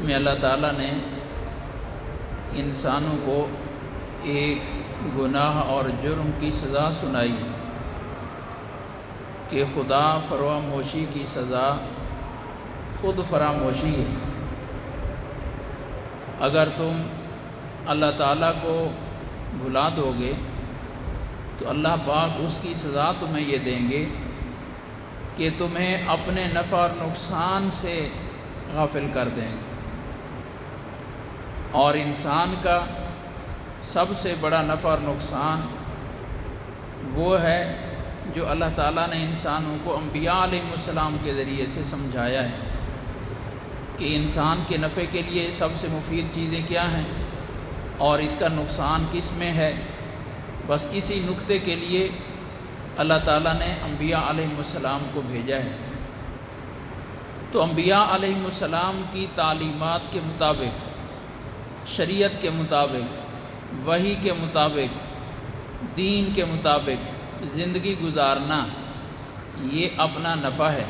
میں اللہ تعالیٰ نے انسانوں کو ایک گناہ اور جرم کی سزا سنائی کہ خدا فراموشی کی سزا خود فراموشی ہے۔ اگر تم اللہ تعالیٰ کو بھلا دو گے تو اللہ پاک اس کی سزا تمہیں یہ دیں گے کہ تمہیں اپنے نفع اور نقصان سے غافل کر دیں گے۔ اور انسان کا سب سے بڑا نفع اور نقصان وہ ہے جو اللہ تعالیٰ نے انسانوں کو انبیاء علیہ السلام کے ذریعے سے سمجھایا ہے کہ انسان کے نفع کے لیے سب سے مفید چیزیں کیا ہیں اور اس کا نقصان کس میں ہے۔ بس اسی نقطے کے لیے اللہ تعالیٰ نے انبیاء علیہ السلام کو بھیجا ہے۔ تو انبیاء علیہ السلام کی تعلیمات کے مطابق، شریعت کے مطابق، وحی کے مطابق، دین کے مطابق زندگی گزارنا یہ اپنا نفع ہے،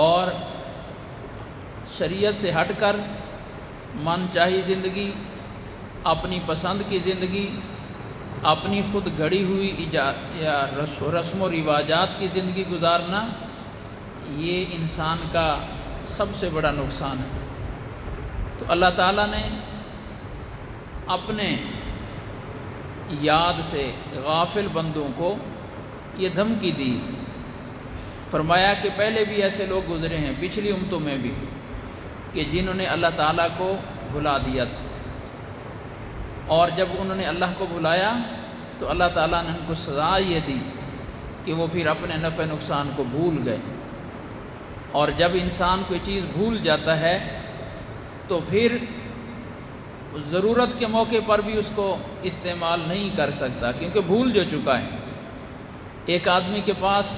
اور شریعت سے ہٹ کر من چاہی زندگی، اپنی پسند کی زندگی، اپنی خود گھڑی ہوئی یا رسم و رواجات کی زندگی گزارنا یہ انسان کا سب سے بڑا نقصان ہے۔ تو اللہ تعالیٰ نے اپنے یاد سے غافل بندوں کو یہ دھمکی دی، فرمایا کہ پہلے بھی ایسے لوگ گزرے ہیں پچھلی امتوں میں بھی کہ جنہوں نے اللہ تعالیٰ کو بھلا دیا تھا، اور جب انہوں نے اللہ کو بھلایا تو اللہ تعالیٰ نے ان کو سزا یہ دی کہ وہ پھر اپنے نفع نقصان کو بھول گئے۔ اور جب انسان کوئی چیز بھول جاتا ہے تو پھر ضرورت کے موقع پر بھی اس کو استعمال نہیں کر سکتا، کیونکہ بھول جو چکا ہے۔ ایک آدمی کے پاس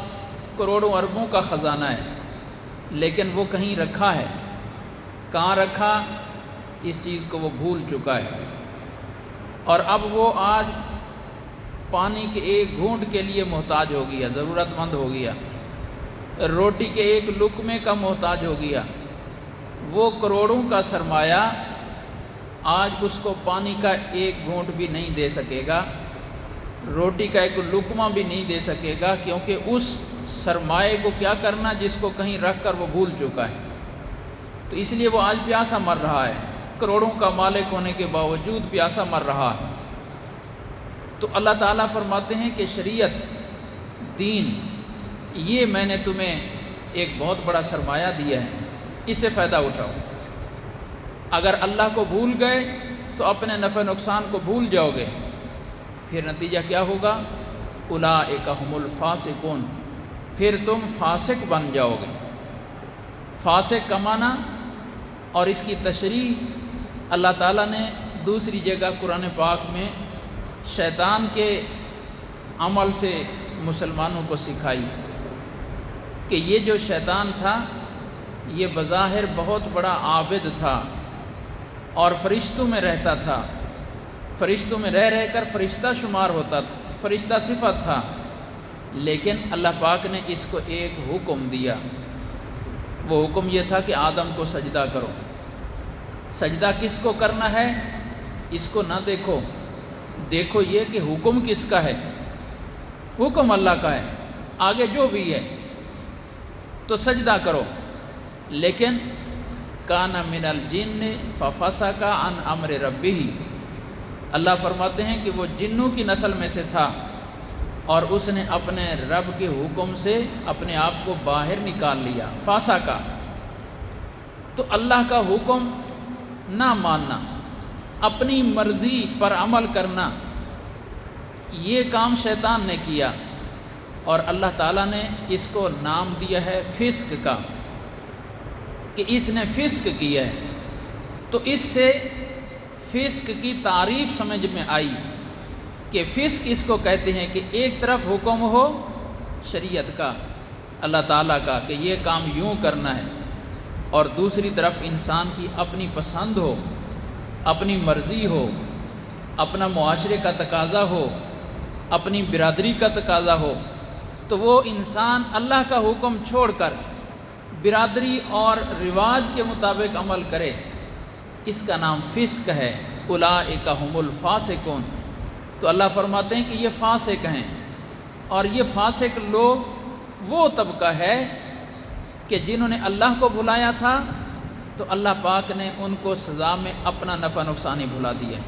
کروڑوں اربوں کا خزانہ ہے، لیکن وہ کہیں رکھا ہے، کہاں رکھا اس چیز کو وہ بھول چکا ہے، اور اب وہ آج پانی کے ایک گھونٹ کے لیے محتاج ہو گیا، ضرورت مند ہو گیا، روٹی کے ایک لقمے کا محتاج ہو گیا۔ وہ کروڑوں کا سرمایہ آج اس کو پانی کا ایک گھونٹ بھی نہیں دے سکے گا، روٹی کا ایک لقمہ بھی نہیں دے سکے گا، کیونکہ اس سرمایے کو کیا کرنا جس کو کہیں رکھ کر وہ بھول چکا ہے۔ تو اس لیے وہ آج پیاسا مر رہا ہے، کروڑوں کا مالک ہونے کے باوجود پیاسا مر رہا ہے۔ تو اللہ تعالیٰ فرماتے ہیں کہ شریعت، دین، یہ میں نے تمہیں ایک بہت بڑا سرمایہ دیا ہے، اس سے فائدہ اٹھاؤ۔ اگر اللہ کو بھول گئے تو اپنے نفع نقصان کو بھول جاؤ گے، پھر نتیجہ کیا ہوگا؟ اولئک ھم الفاسقون، پھر تم فاسق بن جاؤ گے۔ فاسق کا معنی اور اس کی تشریح اللہ تعالیٰ نے دوسری جگہ قرآن پاک میں شیطان کے عمل سے مسلمانوں کو سکھائی کہ یہ جو شیطان تھا یہ بظاہر بہت بڑا عابد تھا اور فرشتوں میں رہتا تھا، فرشتوں میں رہ کر فرشتہ شمار ہوتا تھا، فرشتہ صفت تھا، لیکن اللہ پاک نے اس کو ایک حکم دیا۔ وہ حکم یہ تھا کہ آدم کو سجدہ کرو۔ سجدہ کس کو کرنا ہے اس کو نہ دیکھو، دیکھو یہ کہ حکم کس کا ہے، حکم اللہ کا ہے، آگے جو بھی ہے تو سجدہ کرو۔ لیکن کان من الجن ففسق عن امر ربہ، اللہ فرماتے ہیں کہ وہ جنوں کی نسل میں سے تھا اور اس نے اپنے رب کے حکم سے اپنے آپ کو باہر نکال لیا، فاسقہ۔ تو اللہ کا حکم نہ ماننا، اپنی مرضی پر عمل کرنا، یہ کام شیطان نے کیا، اور اللہ تعالیٰ نے اس کو نام دیا ہے فسق کا، کہ اس نے فسق کیا ہے۔ تو اس سے فسق کی تعریف سمجھ میں آئی کہ فسق اس کو کہتے ہیں کہ ایک طرف حکم ہو شریعت کا، اللہ تعالیٰ کا، کہ یہ کام یوں کرنا ہے، اور دوسری طرف انسان کی اپنی پسند ہو، اپنی مرضی ہو، اپنا معاشرے کا تقاضا ہو، اپنی برادری کا تقاضا ہو، تو وہ انسان اللہ کا حکم چھوڑ کر برادری اور رواج کے مطابق عمل کرے، اس کا نام فسق ہے۔ اولئک هم الفاسقون، تو اللہ فرماتے ہیں کہ یہ فاسق ہیں، اور یہ فاسق لوگ وہ طبقہ ہے کہ جنہوں نے اللہ کو بھلایا تھا تو اللہ پاک نے ان کو سزا میں اپنا نفع نقصان ہی بھلا دیا،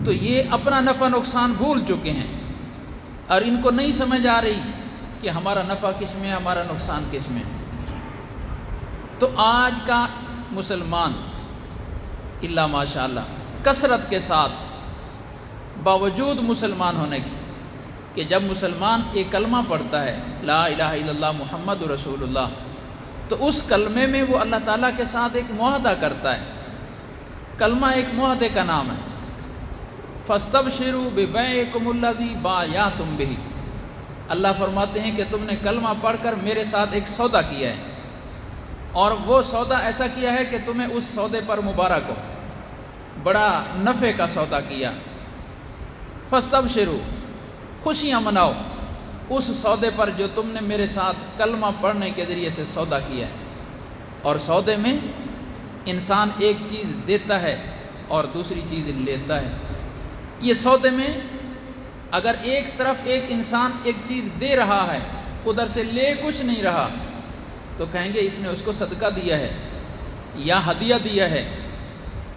تو یہ اپنا نفع نقصان بھول چکے ہیں، اور ان کو نہیں سمجھ آ رہی کہ ہمارا نفع کس میں ہے، ہمارا نقصان کس میں ہے۔ تو آج کا مسلمان اللہ ماشاء اللہ کثرت کے ساتھ، باوجود مسلمان ہونے کی، کہ جب مسلمان ایک کلمہ پڑھتا ہے لا الہ الا اللہ محمد رسول اللہ، تو اس کلمے میں وہ اللہ تعالیٰ کے ساتھ ایک معاہدہ کرتا ہے۔ کلمہ ایک معاہدے کا نام ہے۔ فاستبشروا ببیعکم الذی بایعتم بہ، اللہ فرماتے ہیں کہ تم نے کلمہ پڑھ کر میرے ساتھ ایک سودا کیا ہے، اور وہ سودا ایسا کیا ہے کہ تمہیں اس سودے پر مبارک ہو، بڑا نفع کا سودا کیا۔ فاستبشروا، خوشیاں مناؤ اس سودے پر جو تم نے میرے ساتھ کلمہ پڑھنے کے ذریعے سے سودا کیا ہے۔ اور سودے میں انسان ایک چیز دیتا ہے اور دوسری چیز لیتا ہے۔ یہ سودے میں اگر ایک طرف ایک انسان ایک چیز دے رہا ہے، ادھر سے لے کچھ نہیں رہا، تو کہیں گے اس نے اس کو صدقہ دیا ہے یا ہدیہ دیا ہے،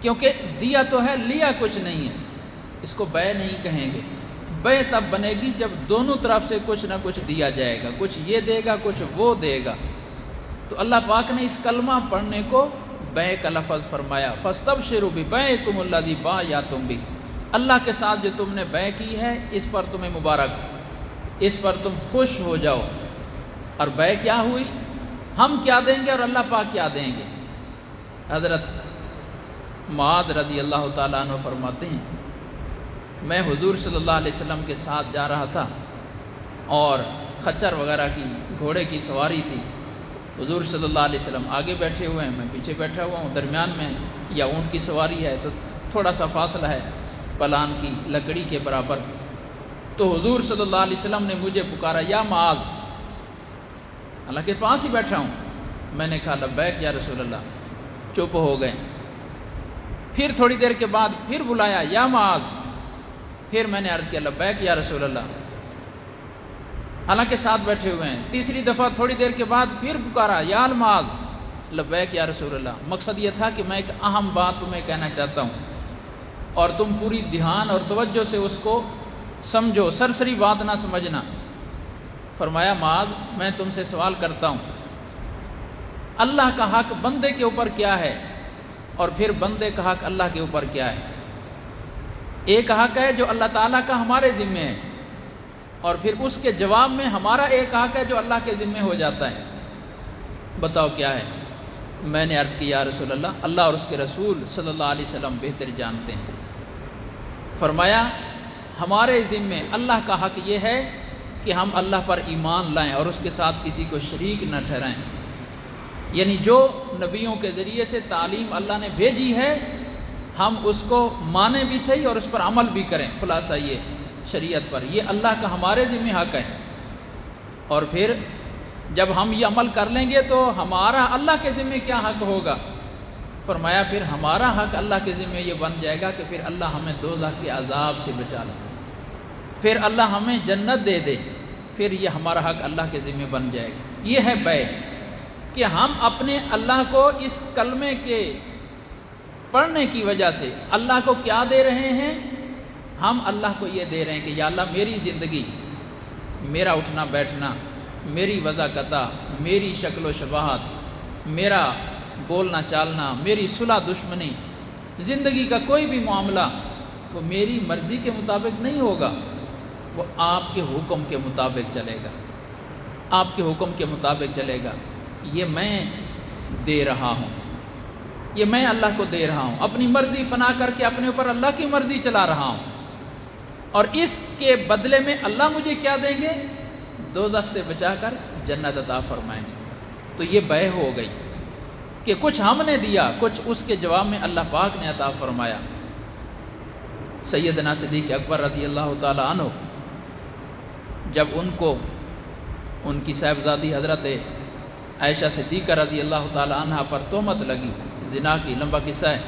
کیونکہ دیا تو ہے، لیا کچھ نہیں ہے، اس کو بیع نہیں کہیں گے۔ بیع تب بنے گی جب دونوں طرف سے کچھ نہ کچھ دیا جائے گا، کچھ یہ دے گا کچھ وہ دے گا۔ تو اللہ پاک نے اس کلمہ پڑھنے کو بیع کا لفظ فرمایا، فاستبشروا ببیعکم الذی بایعتم بہ، اللہ کے ساتھ جو تم نے بیع کی ہے اس پر تمہیں مبارک، اس پر تم خوش ہو جاؤ۔ اور بیع کیا ہوئی؟ ہم کیا دیں گے اور اللہ پاک کیا دیں گے؟ حضرت معاذ رضی اللہ تعالیٰ عنہ فرماتے ہیں میں حضور صلی اللہ علیہ وسلم کے ساتھ جا رہا تھا، اور خچر وغیرہ کی گھوڑے کی سواری تھی، حضور صلی اللہ علیہ وسلم آگے بیٹھے ہوئے ہیں، میں پیچھے بیٹھا ہوا ہوں، درمیان میں یا اونٹ کی سواری ہے تو تھوڑا سا فاصلہ ہے پلان کی لکڑی کے برابر۔ تو حضور صلی اللہ علیہ وسلم نے مجھے پکارا یا معاذ، اللہ کے پاس ہی بیٹھا ہوں، میں نے کہا لبیک یا رسول اللہ، چپ ہو گئے۔ پھر تھوڑی دیر کے بعد پھر بلایا یا معاذ، پھر میں نے عرض کیا لبیک یا رسول اللہ، حالانکہ ساتھ بیٹھے ہوئے ہیں۔ تیسری دفعہ تھوڑی دیر کے بعد پھر پکارا یا معاذ، لبیک یا رسول اللہ۔ مقصد یہ تھا کہ میں ایک اہم بات تمہیں کہنا چاہتا ہوں، اور تم پوری دھیان اور توجہ سے اس کو سمجھو، سرسری بات نہ سمجھنا۔ فرمایا معاذ، میں تم سے سوال کرتا ہوں، اللہ کا حق بندے کے اوپر کیا ہے، اور پھر بندے کا حق اللہ کے اوپر کیا ہے؟ ایک حق ہے جو اللہ تعالیٰ کا ہمارے ذمے ہے، اور پھر اس کے جواب میں ہمارا ایک حق ہے جو اللہ کے ذمے ہو جاتا ہے۔ بتاؤ کیا ہے؟ میں نے عرض کی یا رسول اللہ، اللہ اور اس کے رسول صلی اللہ علیہ وسلم بہتر جانتے ہیں۔ فرمایا ہمارے ذمے اللہ کا حق یہ ہے کہ ہم اللہ پر ایمان لائیں اور اس کے ساتھ کسی کو شریک نہ ٹھہرائیں، یعنی جو نبیوں کے ذریعے سے تعلیم اللہ نے بھیجی ہے ہم اس کو مانیں بھی صحیح اور اس پر عمل بھی کریں۔ خلاصہ یہ شریعت پر یہ اللہ کا ہمارے ذمہ حق ہے، اور پھر جب ہم یہ عمل کر لیں گے تو ہمارا اللہ کے ذمہ کیا حق ہوگا؟ فرمایا پھر ہمارا حق اللہ کے ذمہ یہ بن جائے گا کہ پھر اللہ ہمیں دوزخ کے عذاب سے بچا لے، پھر اللہ ہمیں جنت دے دے، پھر یہ ہمارا حق اللہ کے ذمہ بن جائے گا۔ یہ ہے بیع، کہ ہم اپنے اللہ کو اس کلمے کے پڑھنے کی وجہ سے اللہ کو کیا دے رہے ہیں؟ ہم اللہ کو یہ دے رہے ہیں کہ یا اللہ میری زندگی، میرا اٹھنا بیٹھنا، میری وضع قطع، میری شکل و شباہت، میرا بولنا چالنا، میری صلح دشمنی، زندگی کا کوئی بھی معاملہ وہ میری مرضی کے مطابق نہیں ہوگا، وہ آپ کے حکم کے مطابق چلے گا، آپ کے حکم کے مطابق چلے گا۔ یہ میں دے رہا ہوں، یہ میں اللہ کو دے رہا ہوں، اپنی مرضی فنا کر کے اپنے اوپر اللہ کی مرضی چلا رہا ہوں، اور اس کے بدلے میں اللہ مجھے کیا دیں گے؟ دوزخ سے بچا کر جنت عطا فرمائیں گے۔ تو یہ بیع ہو گئی کہ کچھ ہم نے دیا، کچھ اس کے جواب میں اللہ پاک نے عطا فرمایا۔ سیدنا صدیق اکبر رضی اللہ تعالیٰ عنہ جب ان کو ان کی صاحبزادی حضرت عائشہ صدیقہ رضی اللہ تعالی عنہ پر تہمت لگی زنا کی، لمبا قصہ ہے،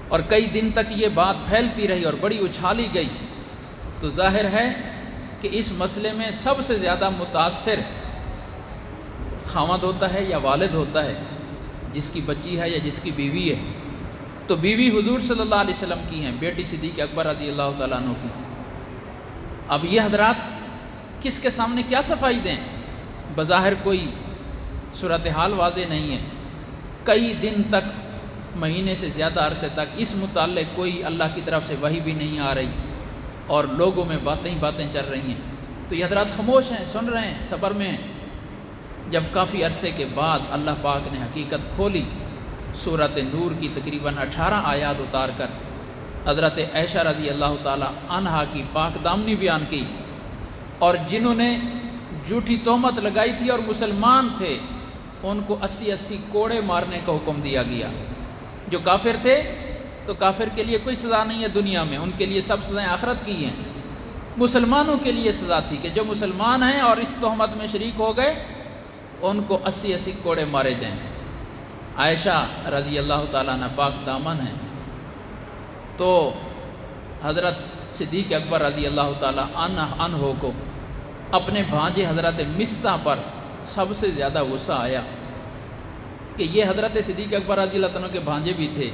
اور کئی دن تک یہ بات پھیلتی رہی اور بڑی اچھالی گئی، تو ظاہر ہے کہ اس مسئلے میں سب سے زیادہ متاثر خاوند ہوتا ہے یا والد ہوتا ہے، جس کی بچی ہے یا جس کی بیوی ہے۔ تو بیوی حضور صلی اللہ علیہ وسلم کی ہیں، بیٹی صدیق اکبر رضی اللہ تعالیٰ عنہ کی۔ اب یہ حضرات کس کے سامنے کیا صفائی دیں؟ بظاہر کوئی صورتحال واضح نہیں ہے، کئی دن تک، مہینے سے زیادہ عرصے تک اس متعلق کوئی اللہ کی طرف سے وحی بھی نہیں آ رہی، اور لوگوں میں باتیں ہی باتیں چل رہی ہیں۔ تو یہ حضرات خاموش ہیں، سن رہے ہیں، صبر میں ہیں۔ جب کافی عرصے کے بعد اللہ پاک نے حقیقت کھولی، سورۃ نور کی تقریباً 18 آیات اتار کر حضرت عائشہ رضی اللہ تعالی عنہا کی پاک دامنی بیان کی، اور جنہوں نے جھوٹی تہمت لگائی تھی اور مسلمان تھے ان کو 80 کوڑے مارنے کا حکم دیا گیا۔ جو کافر تھے تو کافر کے لیے کوئی سزا نہیں ہے دنیا میں، ان کے لیے سب سزائیں آخرت کی ہیں۔ مسلمانوں کے لیے سزا تھی کہ جو مسلمان ہیں اور اس تہمت میں شریک ہو گئے ان کو 80 کوڑے مارے جائیں۔ عائشہ رضی اللہ تعالیٰ عنہ پاک دامن ہیں، تو حضرت صدیق اکبر رضی اللہ تعالیٰ عنہ کو اپنے بھانجے حضرت مصطح پر سب سے زیادہ غصہ آیا کہ یہ حضرت صدیق اکبر رضی اللہ عنہ کے بھانجے بھی تھے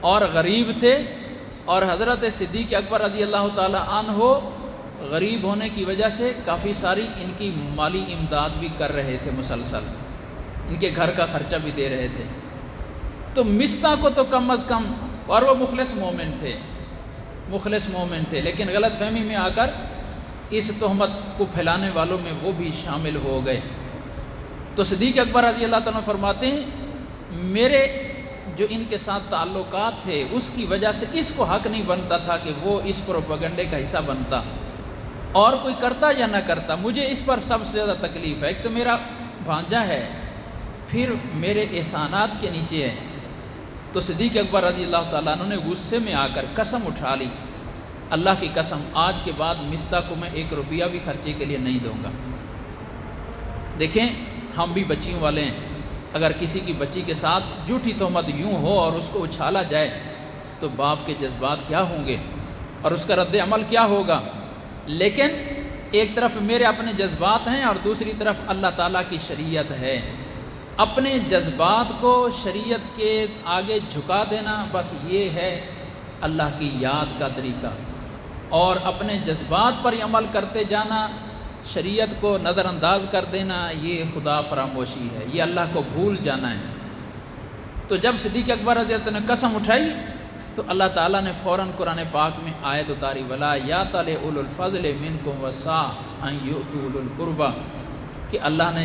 اور غریب تھے، اور حضرت صدیق اکبر رضی اللہ تعالیٰ عنہ غریب ہونے کی وجہ سے کافی ساری ان کی مالی امداد بھی کر رہے تھے، مسلسل ان کے گھر کا خرچہ بھی دے رہے تھے۔ تو مصطح کو تو کم از کم، اور وہ مخلص مومن تھے، لیکن غلط فہمی میں آ کر اس تہمت کو پھیلانے والوں میں وہ بھی شامل ہو گئے۔ تو صدیق اکبر رضی اللہ تعالیٰ فرماتے ہیں میرے جو ان کے ساتھ تعلقات تھے اس کی وجہ سے اس کو حق نہیں بنتا تھا کہ وہ اس پروپیگنڈے کا حصہ بنتا، اور کوئی کرتا یا نہ کرتا، مجھے اس پر سب سے زیادہ تکلیف ہے۔ ایک تو میرا بھانجا ہے، پھر میرے احسانات کے نیچے ہے۔ تو صدیق اکبر رضی اللہ تعالیٰ عنہ نے غصے میں آ کر قسم اٹھا لی، اللہ کی قسم آج کے بعد مصطح کو میں 1 روپیہ بھی خرچے کے لیے نہیں دوں گا۔ دیکھیں ہم بھی بچیوں والے ہیں، اگر کسی کی بچی کے ساتھ جھوٹی تہمت یوں ہو اور اس کو اچھالا جائے تو باپ کے جذبات کیا ہوں گے اور اس کا رد عمل کیا ہوگا۔ لیکن ایک طرف میرے اپنے جذبات ہیں اور دوسری طرف اللہ تعالیٰ کی شریعت ہے۔ اپنے جذبات کو شریعت کے آگے جھکا دینا، بس یہ ہے اللہ کی یاد کا طریقہ، اور اپنے جذبات پر عمل کرتے جانا، شریعت کو نظر انداز کر دینا، یہ خدا فراموشی ہے، یہ اللہ کو بھول جانا ہے۔ تو جب صدیق اکبر رضی اللہ عنہ نے قسم اٹھائی تو اللہ تعالیٰ نے فوراً قرآن پاک میں آیت اتاری، وَلَا يَأْتَلِ أُولُو الْفَضْلِ مِنْكُمْ وَالسَّعَةِ أَنْ يُؤْتُوا أُولِي الْقُرْبَى، کہ اللہ نے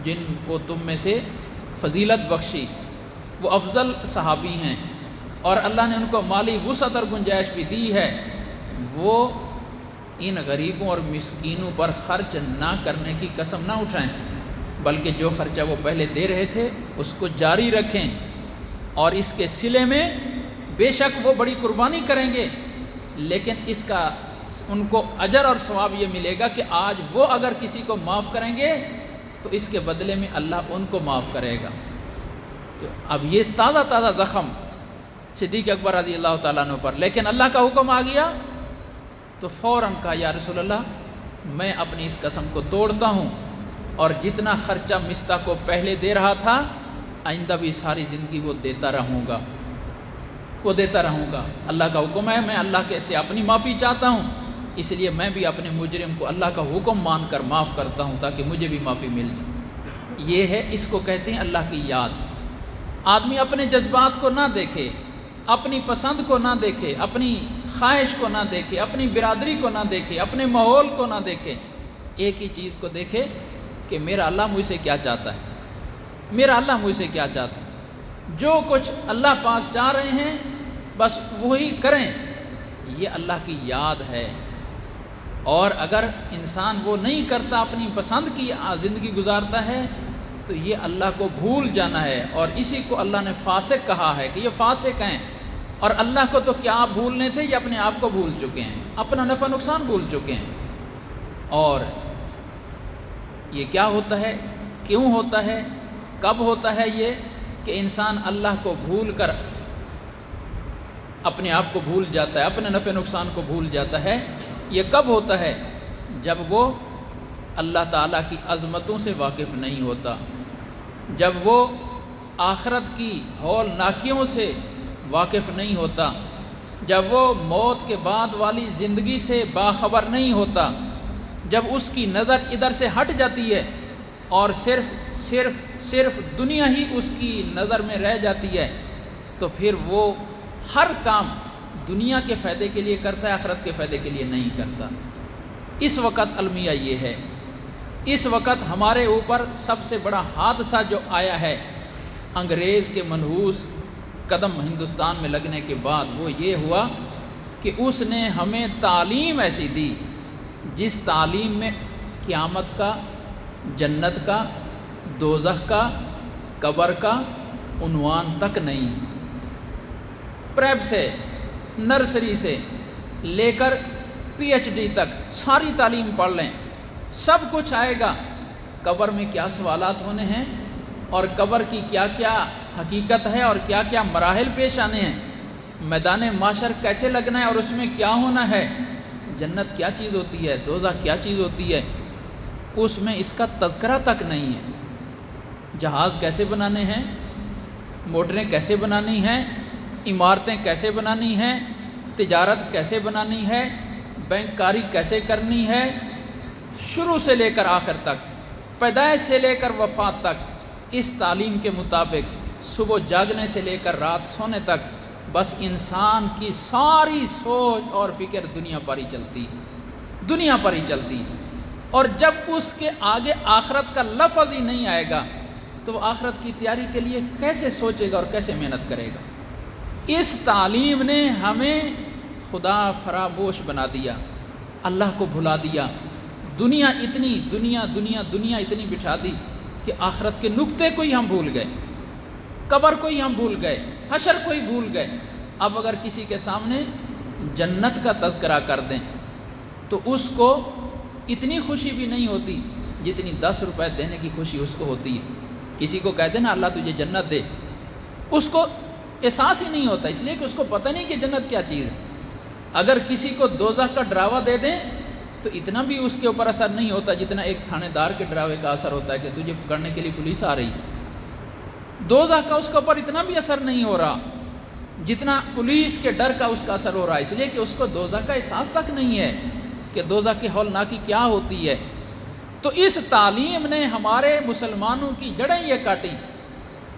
جن کو تم میں سے فضیلت بخشی، وہ افضل صحابی ہیں، اور اللہ نے ان کو مالی وسعت اور گنجائش بھی دی ہے، وہ ان غریبوں اور مسکینوں پر خرچ نہ کرنے کی قسم نہ اٹھائیں، بلکہ جو خرچہ وہ پہلے دے رہے تھے اس کو جاری رکھیں، اور اس کے صلے میں بے شک وہ بڑی قربانی کریں گے، لیکن اس کا ان کو اجر اور ثواب یہ ملے گا کہ آج وہ اگر کسی کو معاف کریں گے تو اس کے بدلے میں اللہ ان کو معاف کرے گا۔ تو اب یہ تازہ زخم صدیق اکبر رضی اللہ تعالیٰ عنہ پر، لیکن اللہ کا حکم آ گیا تو فوراً کہا یا رسول اللہ میں اپنی اس قسم کو توڑتا ہوں، اور جتنا خرچہ مصطح کو پہلے دے رہا تھا آئندہ بھی ساری زندگی وہ دیتا رہوں گا۔ اللہ کا حکم ہے، میں اللہ کے سے اپنی معافی چاہتا ہوں، اس لیے میں بھی اپنے مجرم کو اللہ کا حکم مان کر معاف کرتا ہوں تاکہ مجھے بھی معافی مل جائے۔ یہ ہے، اس کو کہتے ہیں اللہ کی یاد۔ آدمی اپنے جذبات کو نہ دیکھے، اپنی پسند کو نہ دیکھے، اپنی خواہش کو نہ دیکھے، اپنی برادری کو نہ دیکھے، اپنے ماحول کو نہ دیکھے، ایک ہی چیز کو دیکھے کہ میرا اللہ مجھ سے کیا چاہتا ہے، میرا اللہ مجھ سے کیا چاہتا ہے۔ جو کچھ اللہ پاک چاہ رہے ہیں بس وہی کریں، یہ اللہ کی یاد ہے۔ اور اگر انسان وہ نہیں کرتا، اپنی پسند کی زندگی گزارتا ہے تو یہ اللہ کو بھول جانا ہے، اور اسی کو اللہ نے فاسق کہا ہے کہ یہ فاسق ہیں۔ اور اللہ کو تو کیا آپ بھولنے تھے، یہ اپنے آپ کو بھول چکے ہیں، اپنا نفع نقصان بھول چکے ہیں۔ اور یہ کیا ہوتا ہے، کیوں ہوتا ہے، کب ہوتا ہے؟ یہ کہ انسان اللہ کو بھول کر اپنے آپ کو بھول جاتا ہے، اپنے نفع نقصان کو بھول جاتا ہے۔ یہ کب ہوتا ہے؟ جب وہ اللہ تعالیٰ کی عظمتوں سے واقف نہیں ہوتا، جب وہ آخرت کی ہولناکیوں سے واقف نہیں ہوتا، جب وہ موت کے بعد والی زندگی سے باخبر نہیں ہوتا، جب اس کی نظر ادھر سے ہٹ جاتی ہے اور صرف دنیا ہی اس کی نظر میں رہ جاتی ہے، تو پھر وہ ہر کام دنیا کے فائدے کے لیے کرتا ہے، آخرت کے فائدے کے لیے نہیں کرتا۔ اس وقت المیہ یہ ہے، اس وقت ہمارے اوپر سب سے بڑا حادثہ جو آیا ہے انگریز کے منحوس قدم ہندوستان میں لگنے کے بعد، وہ یہ ہوا کہ اس نے ہمیں تعلیم ایسی دی جس تعلیم میں قیامت کا، جنت کا، دوزخ کا، قبر کا عنوان تک نہیں۔ پریپ سے، نرسری سے لے کر پی ایچ ڈی تک ساری تعلیم پڑھ لیں، سب کچھ آئے گا۔ قبر میں کیا سوالات ہونے ہیں اور قبر کی کیا کیا حقیقت ہے اور کیا کیا مراحل پیش آنے ہیں، میدان محشر کیسے لگنا ہے اور اس میں کیا ہونا ہے، جنت کیا چیز ہوتی ہے، دوزخ کیا چیز ہوتی ہے، اس میں اس کا تذکرہ تک نہیں ہے۔ جہاز کیسے بنانے ہیں، موٹریں کیسے بنانی ہیں، عمارتیں کیسے بنانی ہیں، تجارت کیسے بنانی ہے، بینک کاری کیسے کرنی ہے، شروع سے لے کر آخر تک، پیدائش سے لے کر وفات تک، اس تعلیم کے مطابق صبح جاگنے سے لے کر رات سونے تک بس انسان کی ساری سوچ اور فکر دنیا پر ہی چلتی، دنیا پر ہی چلتی۔ اور جب اس کے آگے آخرت کا لفظ ہی نہیں آئے گا تو وہ آخرت کی تیاری کے لیے کیسے سوچے گا اور کیسے محنت کرے گا؟ اس تعلیم نے ہمیں خدا فراموش بنا دیا، اللہ کو بھلا دیا، دنیا اتنی بٹھا دی کہ آخرت کے نقطے کو ہی ہم بھول گئے، قبر کو ہی ہم بھول گئے، حشر کو ہی بھول گئے۔ اب اگر کسی کے سامنے جنت کا تذکرہ کر دیں تو اس کو اتنی خوشی بھی نہیں ہوتی جتنی 10 روپے دینے کی خوشی اس کو ہوتی ہے۔ کسی کو کہتے نا اللہ تجھے جنت دے، اس کو احساس ہی نہیں ہوتا، اس لیے کہ اس کو پتہ نہیں کہ جنت کیا چیز ہے۔ اگر کسی کو دوزخ کا ڈراوا دے دیں تو اتنا بھی اس کے اوپر اثر نہیں ہوتا جتنا ایک تھانے دار کے ڈراوے کا اثر ہوتا ہے کہ تجھے پکڑنے کے لیے پولیس آ رہی ہے۔ دوزخ کا اس کے اوپر اتنا بھی اثر نہیں ہو رہا جتنا پولیس کے ڈر کا اس کا اثر ہو رہا ہے، اس لیے کہ اس کو دوزخ کا احساس تک نہیں ہے کہ دوزخ کی ہولناکی کیا ہوتی ہے۔ تو اس تعلیم نے ہمارے مسلمانوں کی جڑیں یہ کاٹی،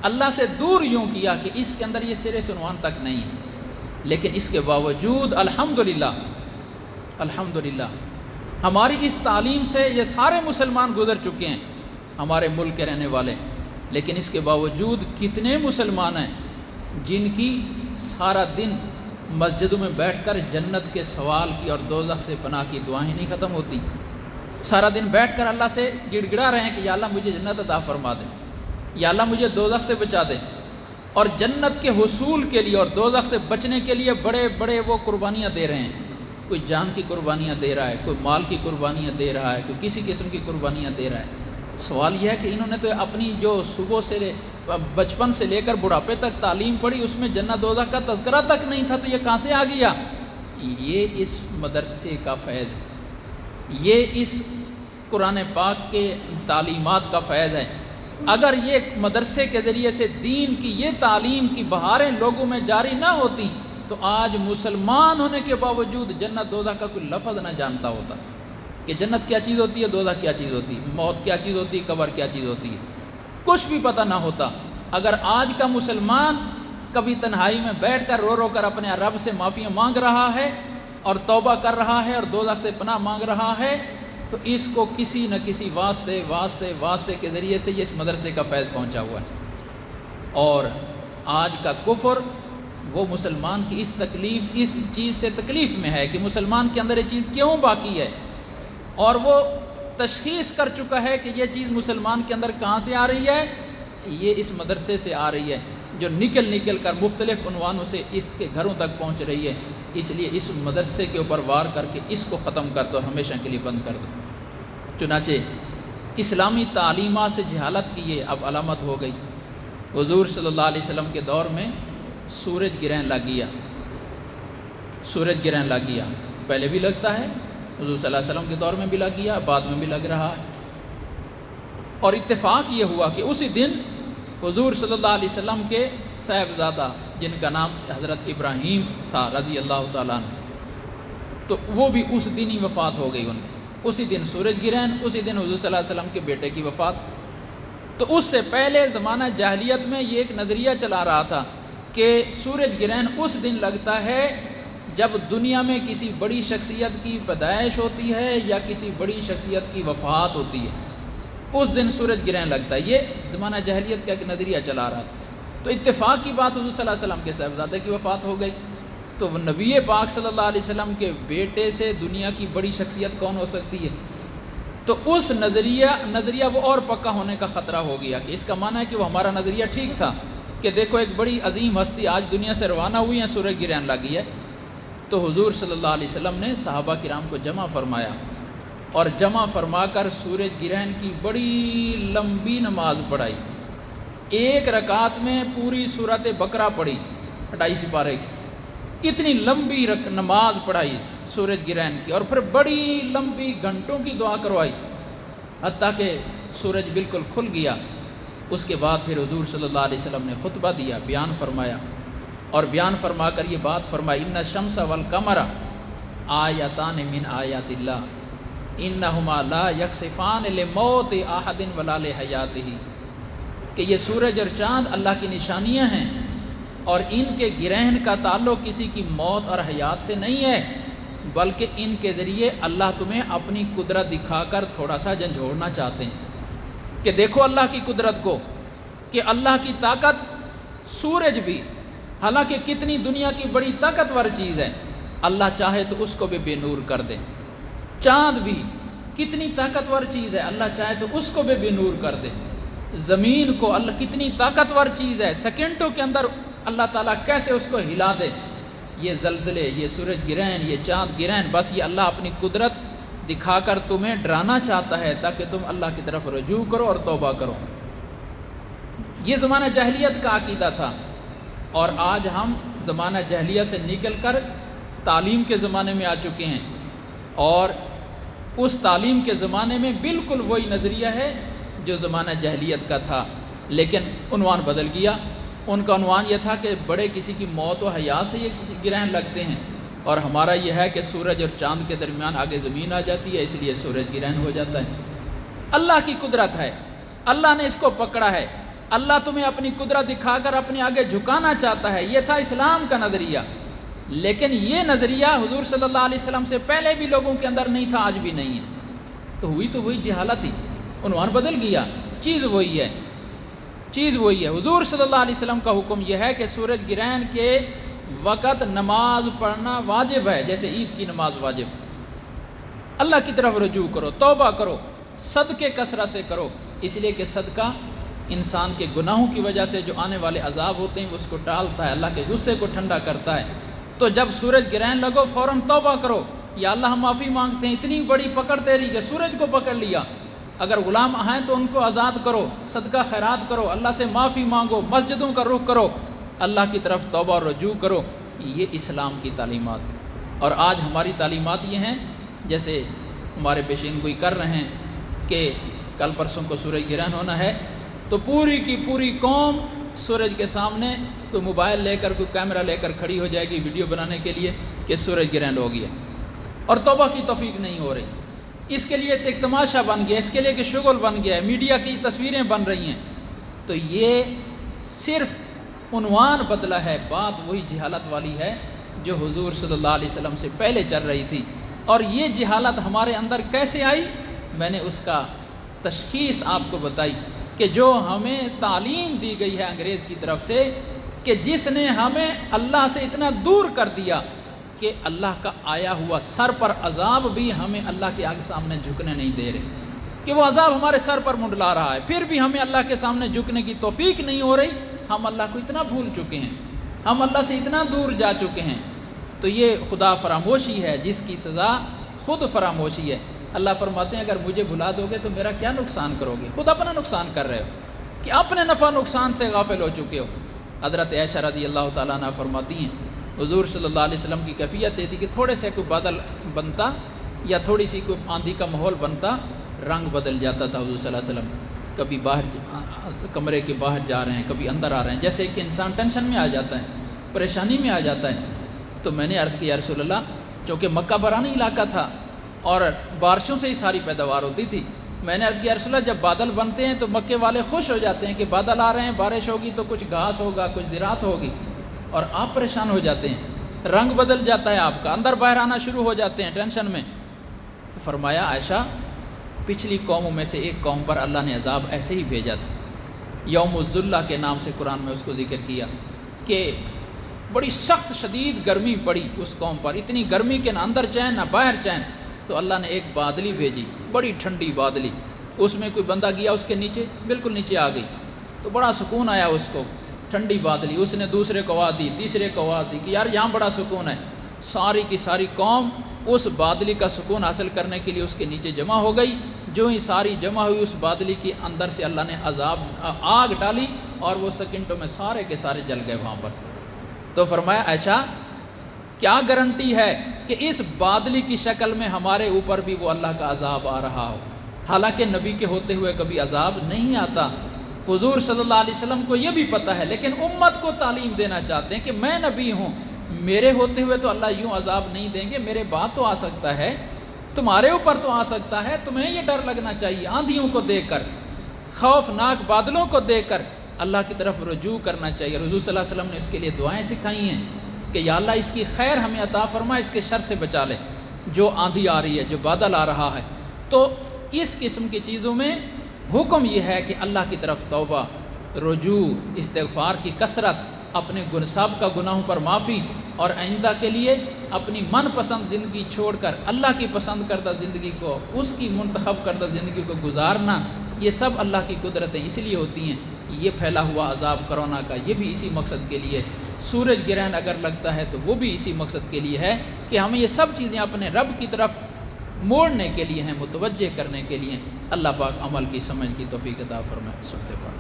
اللہ سے دور یوں کیا کہ اس کے اندر یہ سرے سے عنوان تک نہیں ہے۔ لیکن اس کے باوجود الحمدللہ ہماری اس تعلیم سے یہ سارے مسلمان گزر چکے ہیں، ہمارے ملک کے رہنے والے۔ لیکن اس کے باوجود کتنے مسلمان ہیں جن کی سارا دن مسجدوں میں بیٹھ کر جنت کے سوال کی اور دوزخ سے پناہ کی دعائیں نہیں ختم ہوتی، سارا دن بیٹھ کر اللہ سے گڑ گڑا رہے ہیں کہ یا اللہ مجھے جنت عطا فرما دے، یا اللہ مجھے دوزخ سے بچا دے۔ اور جنت کے حصول کے لیے اور دوزخ سے بچنے کے لیے بڑے بڑے وہ قربانیاں دے رہے ہیں، کوئی جان کی قربانیاں دے رہا ہے، کوئی مال کی قربانیاں دے رہا ہے، کوئی کسی قسم کی قربانیاں دے رہا ہے۔ سوال یہ ہے کہ انہوں نے تو اپنی جو صبح سے بچپن سے لے کر بڑھاپے تک تعلیم پڑھی، اس میں جنت دوزخ کا تذکرہ تک نہیں تھا، تو یہ کہاں سے آ گیا؟ یہ اس مدرسے کا فیض ہے، یہ اس قرآن پاک کے تعلیمات کا فیض ہے۔ اگر یہ مدرسے کے ذریعے سے دین کی یہ تعلیم کی بہاریں لوگوں میں جاری نہ ہوتی تو آج مسلمان ہونے کے باوجود جنت دوزخ کا کوئی لفظ نہ جانتا ہوتا کہ جنت کیا چیز ہوتی ہے، دوزخ کیا چیز ہوتی ہے، موت کیا چیز ہوتی ہے، قبر کیا چیز ہوتی ہے، کچھ بھی پتہ نہ ہوتا۔ اگر آج کا مسلمان کبھی تنہائی میں بیٹھ کر رو رو کر اپنے رب سے معافیاں مانگ رہا ہے اور توبہ کر رہا ہے اور دوزخ سے پناہ مانگ رہا ہے تو اس کو کسی نہ کسی واسطے کے ذریعے سے یہ اس مدرسے کا فیض پہنچا ہوا ہے۔ اور آج کا کفر وہ مسلمان کی اس چیز سے تکلیف میں ہے کہ مسلمان کے اندر یہ چیز کیوں باقی ہے، اور وہ تشخیص کر چکا ہے کہ یہ چیز مسلمان کے اندر کہاں سے آ رہی ہے، یہ اس مدرسے سے آ رہی ہے جو نکل کر مختلف عنوانوں سے اس کے گھروں تک پہنچ رہی ہے۔ اس لیے اس مدرسے کے اوپر وار کر کے اس کو ختم کر دو، ہمیشہ کے لیے بند کر دو۔ چنانچہ اسلامی تعلیمات سے جہالت کی یہ اب علامت ہو گئی۔ حضور صلی اللہ علیہ وسلم کے دور میں سورج گرہن لگ گیا، سورج گرہن لگ گیا، پہلے بھی لگتا ہے، حضور صلی اللہ علیہ وسلم کے دور میں بھی لگ گیا، بعد میں بھی لگ رہا ہے۔ اور اتفاق یہ ہوا کہ اسی دن حضور صلی اللہ علیہ وسلم کے صاحبزادہ جن کا نام حضرت ابراہیم تھا رضی اللہ تعالیٰ عنہ، تو وہ بھی اس دن ہی وفات ہو گئی ان کی، اسی دن سورج گرہن، اسی دن حضور صلی اللہ علیہ وسلم کے بیٹے کی وفات۔ تو اس سے پہلے زمانہ جاہلیت میں یہ ایک نظریہ چلا رہا تھا کہ سورج گرہن اس دن لگتا ہے جب دنیا میں کسی بڑی شخصیت کی پیدائش ہوتی ہے یا کسی بڑی شخصیت کی وفات ہوتی ہے، اس دن سورج گرہن لگتا ہے۔ یہ زمانہ جاہلیت کا ایک نظریہ چلا رہا تھا۔ تو اتفاق کی بات حضور صلی اللہ علیہ وسلم کے صاحبزادے کی وفات ہو گئی، تو نبی پاک صلی اللہ علیہ وسلم کے بیٹے سے دنیا کی بڑی شخصیت کون ہو سکتی ہے؟ تو اس نظریہ وہ اور پکا ہونے کا خطرہ ہو گیا کہ اس کا معنی ہے کہ وہ ہمارا نظریہ ٹھیک تھا کہ دیکھو ایک بڑی عظیم ہستی آج دنیا سے روانہ ہوئی ہیں، سورج گرہن لگی ہے۔ تو حضور صلی اللہ علیہ وسلم نے صحابہ کرام کو جمع فرمایا اور جمع فرما کر سورج گرہن کی بڑی لمبی نماز پڑھائی، ایک رکعت میں پوری سورۃ بقرہ پڑھی 2.5 سپارے کی، اتنی لمبی نماز پڑھائی سورج گرہن کی، اور پھر بڑی لمبی گھنٹوں کی دعا کروائی حتیٰ کہ سورج بالکل کھل گیا۔ اس کے بعد پھر حضور صلی اللہ علیہ وسلم نے خطبہ دیا، بیان فرمایا، اور بیان فرما کر یہ بات فرمائی، ان الشمس والقمر آیتان من آیات اللہ انہما لا یکسفان لموت احد ولا لحیاتہ، کہ یہ سورج اور چاند اللہ کی نشانیاں ہیں اور ان کے گرہن کا تعلق کسی کی موت اور حیات سے نہیں ہے، بلکہ ان کے ذریعے اللہ تمہیں اپنی قدرت دکھا کر تھوڑا سا جھنجھوڑنا چاہتے ہیں کہ دیکھو اللہ کی قدرت کو، کہ اللہ کی طاقت، سورج بھی حالانکہ کتنی دنیا کی بڑی طاقتور چیز ہے، اللہ چاہے تو اس کو بھی بے نور کر دے، چاند بھی کتنی طاقتور چیز ہے، اللہ چاہے تو اس کو بھی بے نور کر دے، زمین کو اللہ کتنی طاقتور چیز ہے، سیکنڈوں کے اندر اللہ تعالیٰ کیسے اس کو ہلا دے۔ یہ زلزلے، یہ سورج گرہن، یہ چاند گرہن، بس یہ اللہ اپنی قدرت دکھا کر تمہیں ڈرانا چاہتا ہے تاکہ تم اللہ کی طرف رجوع کرو اور توبہ کرو۔ یہ زمانہ جاہلیت کا عقیدہ تھا، اور آج ہم زمانہ جاہلیت سے نکل کر تعلیم کے زمانے میں آ چکے ہیں، اور اس تعلیم کے زمانے میں بالکل وہی نظریہ ہے جو زمانہ جاہلیت کا تھا، لیکن عنوان بدل گیا۔ ان کا عنوان یہ تھا کہ بڑے کسی کی موت و حیات سے یہ گرہن لگتے ہیں، اور ہمارا یہ ہے کہ سورج اور چاند کے درمیان آگے زمین آ جاتی ہے، اس لیے سورج گرہن ہو جاتا ہے۔ اللہ کی قدرت ہے، اللہ نے اس کو پکڑا ہے، اللہ تمہیں اپنی قدرت دکھا کر اپنے آگے جھکانا چاہتا ہے، یہ تھا اسلام کا نظریہ۔ لیکن یہ نظریہ حضور صلی اللہ علیہ وسلم سے پہلے بھی لوگوں کے اندر نہیں تھا، آج بھی نہیں ہے، تو ہوئی تو وہی جہالت ہی، عنوان بدل گیا، چیز وہی ہے، چیز وہی ہے۔ حضور صلی اللہ علیہ وسلم کا حکم یہ ہے کہ سورج گرہن کے وقت نماز پڑھنا واجب ہے، جیسے عید کی نماز واجب۔ اللہ کی طرف رجوع کرو، توبہ کرو، صدقے کثرت سے کرو، اس لیے کہ صدقہ انسان کے گناہوں کی وجہ سے جو آنے والے عذاب ہوتے ہیں اس کو ٹالتا ہے، اللہ کے غصے کو ٹھنڈا کرتا ہے۔ تو جب سورج گرہن لگو فوراً توبہ کرو، یا اللہ ہم معافی مانگتے ہیں، اتنی بڑی پکڑ تیری کہ سورج کو پکڑ لیا، اگر غلام ہیں تو ان کو آزاد کرو، صدقہ خیرات کرو، اللہ سے معافی مانگو، مسجدوں کا رخ کرو، اللہ کی طرف توبہ اور رجوع کرو۔ یہ اسلام کی تعلیمات۔ اور آج ہماری تعلیمات یہ ہیں جیسے ہمارے پیشین گوئی کر رہے ہیں کہ کل پرسوں کو سورج گرہن ہونا ہے، تو پوری کی پوری قوم سورج کے سامنے کوئی موبائل لے کر، کوئی کیمرہ لے کر کھڑی ہو جائے گی ویڈیو بنانے کے لیے کہ سورج گرہن ہو گیا، اور توبہ کی توفیق نہیں ہو رہی۔ اس کے لیے ایک تماشا بن گیا، اس کے لیے کہ شغل بن گیا ہے، میڈیا کی تصویریں بن رہی ہیں۔ تو یہ صرف عنوان بدلا ہے، بات وہی جہالت والی ہے جو حضور صلی اللہ علیہ وسلم سے پہلے چل رہی تھی۔ اور یہ جہالت ہمارے اندر کیسے آئی، میں نے اس کا تشخیص آپ کو بتائی کہ جو ہمیں تعلیم دی گئی ہے انگریز کی طرف سے، کہ جس نے ہمیں اللہ سے اتنا دور کر دیا کہ اللہ کا آیا ہوا سر پر عذاب بھی ہمیں اللہ کے آگے سامنے جھکنے نہیں دے رہے، کہ وہ عذاب ہمارے سر پر منڈلا رہا ہے، پھر بھی ہمیں اللہ کے سامنے جھکنے کی توفیق نہیں ہو رہی۔ ہم اللہ کو اتنا بھول چکے ہیں، ہم اللہ سے اتنا دور جا چکے ہیں۔ تو یہ خدا فراموشی ہے جس کی سزا خود فراموشی ہے۔ اللہ فرماتے ہیں اگر مجھے بھلا دو گے تو میرا کیا نقصان کرو گے؟ خود اپنا نقصان کر رہے ہو کہ اپنے نفع نقصان سے غافل ہو چکے ہو۔ حضرت عائشہ رضی اللہ تعالیٰ عنہ فرماتی ہیں حضور صلی اللہ علیہ وسلم کی کیفیت یہ تھی کہ تھوڑے سے کوئی بادل بنتا یا تھوڑی سی کوئی آندھی کا ماحول بنتا، رنگ بدل جاتا تھا حضور صلی اللہ علیہ وسلم۔ کبھی باہر کمرے کے باہر جا رہے ہیں، کبھی اندر آ رہے ہیں، جیسے کہ انسان ٹینشن میں آ جاتا ہے، پریشانی میں آ جاتا ہے۔ تو میں نے عرض کی یا رسول اللہ، چونکہ مکہ برانی علاقہ تھا اور بارشوں سے ہی ساری پیداوار ہوتی تھی، میں نے عرض کی یا رسول اللہ جب بادل بنتے ہیں تو مکے والے خوش ہو جاتے ہیں کہ بادل آ رہے ہیں، بارش ہوگی تو کچھ گھاس ہوگا، کچھ زراعت ہوگی، اور آپ پریشان ہو جاتے ہیں، رنگ بدل جاتا ہے آپ کا، اندر باہر آنا شروع ہو جاتے ہیں ٹینشن میں۔ تو فرمایا عائشہ پچھلی قوموں میں سے ایک قوم پر اللہ نے عذاب ایسے ہی بھیجا تھا، یوم الذلہ کے نام سے قرآن میں اس کو ذکر کیا کہ بڑی سخت شدید گرمی پڑی اس قوم پر، اتنی گرمی کہ نہ اندر چین نہ باہر چین۔ تو اللہ نے ایک بادلی بھیجی، بڑی ٹھنڈی بادلی، اس میں کوئی بندہ گیا اس کے نیچے، بالکل نیچے آ گئی، تو بڑا سکون آیا اس کو، ٹھنڈی بادلی، اس نے دوسرے کو آواز دی، تیسرے کو آواز دی کہ یار یہاں بڑا سکون ہے۔ ساری کی ساری قوم اس بادلی کا سکون حاصل کرنے کے لیے اس کے نیچے جمع ہو گئی۔ جو ہی ساری جمع ہوئی اس بادلی کے اندر سے اللہ نے آگ ڈالی اور وہ سیکنڈوں میں سارے کے سارے جل گئے وہاں پر۔ تو فرمایا عائشہ کیا گارنٹی ہے کہ اس بادلی کی شکل میں ہمارے اوپر بھی وہ اللہ کا عذاب آ رہا ہو؟ حالانکہ نبی کے ہوتے ہوئے کبھی عذاب نہیں آتا، حضور صلی اللہ علیہ وسلم کو یہ بھی پتہ ہے، لیکن امت کو تعلیم دینا چاہتے ہیں کہ میں نبی ہوں، میرے ہوتے ہوئے تو اللہ یوں عذاب نہیں دیں گے، میرے بعد تو آ سکتا ہے، تمہارے اوپر تو آ سکتا ہے، تمہیں یہ ڈر لگنا چاہیے، آندھیوں کو دیکھ کر، خوفناک بادلوں کو دیکھ کر اللہ کی طرف رجوع کرنا چاہیے۔ حضور صلی اللہ علیہ وسلم نے اس کے لیے دعائیں سکھائی ہیں کہ یا اللہ اس کی خیر ہمیں عطا فرما، اس کے شر سے بچا لے، جو آندھی آ رہی ہے، جو بادل آ رہا ہے۔ تو اس قسم کی چیزوں میں حکم یہ ہے کہ اللہ کی طرف توبہ، رجوع، استغفار کی کثرت، اپنے سابقہ گناہوں پر معافی، اور آئندہ کے لیے اپنی من پسند زندگی چھوڑ کر اللہ کی پسند کردہ زندگی کو، اس کی منتخب کردہ زندگی کو گزارنا، یہ سب اللہ کی قدرتیں اس لیے ہوتی ہیں۔ یہ پھیلا ہوا عذاب کرونا کا یہ بھی اسی مقصد کے لیے، سورج گرہن اگر لگتا ہے تو وہ بھی اسی مقصد کے لیے ہے کہ ہمیں یہ سب چیزیں اپنے رب کی طرف موڑنے کے لیے ہیں، متوجہ کرنے کے لیے۔ اللہ پاک عمل کی سمجھ کی توفیق عطا فرمائے۔ سنتے پڑھیں۔